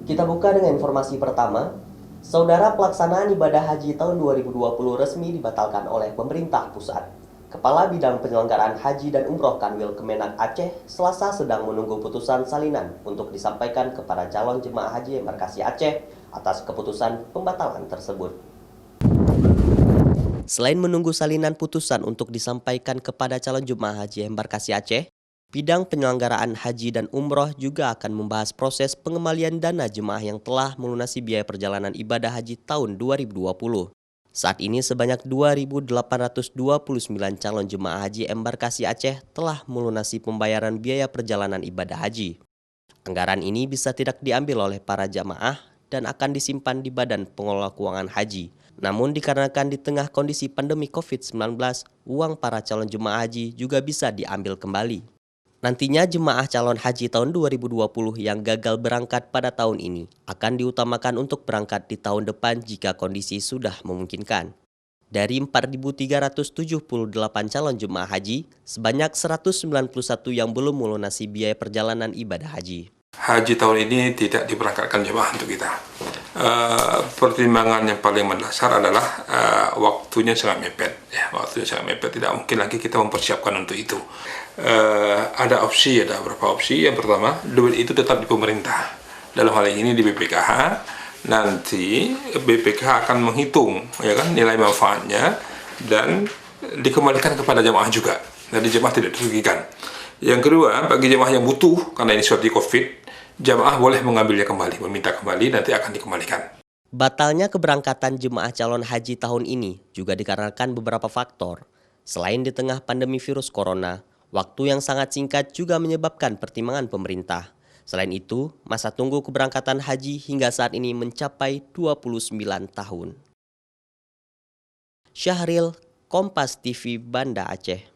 Kita buka dengan informasi pertama. Saudara, pelaksanaan ibadah haji tahun 2020 resmi dibatalkan oleh pemerintah pusat. Kepala Bidang Penyelenggaraan Haji dan Umroh Kanwil Kemenak Aceh Selasa sedang menunggu putusan salinan untuk disampaikan kepada calon jemaah haji embarkasi Aceh atas keputusan pembatalan tersebut. Selain menunggu salinan putusan untuk disampaikan kepada calon jemaah haji embarkasi Aceh, Bidang Penyelenggaraan Haji dan Umroh juga akan membahas proses pengembalian dana jemaah yang telah melunasi biaya perjalanan ibadah haji tahun 2020. Saat ini sebanyak 2.829 calon jemaah haji embarkasi Aceh telah melunasi pembayaran biaya perjalanan ibadah haji. Anggaran ini bisa tidak diambil oleh para jamaah dan akan disimpan di Badan Pengelola Keuangan Haji. Namun dikarenakan di tengah kondisi pandemi COVID-19, uang para calon jemaah haji juga bisa diambil kembali. Nantinya jemaah calon haji tahun 2020 yang gagal berangkat pada tahun ini akan diutamakan untuk berangkat di tahun depan jika kondisi sudah memungkinkan. Dari 4.378 calon jemaah haji, sebanyak 191 yang belum melunasi biaya perjalanan ibadah haji. Haji tahun ini tidak diberangkatkan jemaah untuk kita. Pertimbangan yang paling mendasar adalah waktunya sangat mepet. Ya, waktunya sangat mepet, tidak mungkin lagi kita mempersiapkan untuk itu. Ada beberapa opsi. Yang pertama, duit itu tetap di pemerintah. Dalam hal ini di BPKH. Nanti BPKH akan menghitung, ya kan, nilai manfaatnya dan dikembalikan kepada jemaah juga. Jadi jemaah tidak dirugikan. Yang kedua, bagi jemaah yang butuh, karena ini suatu COVID, jemaah boleh mengambilnya kembali, meminta kembali, nanti akan dikembalikan. Batalnya keberangkatan jemaah calon haji tahun ini juga dikarenakan beberapa faktor. Selain di tengah pandemi virus corona, waktu yang sangat singkat juga menyebabkan pertimbangan pemerintah. Selain itu, masa tunggu keberangkatan haji hingga saat ini mencapai 29 tahun. Syahril, Kompas TV, Banda Aceh.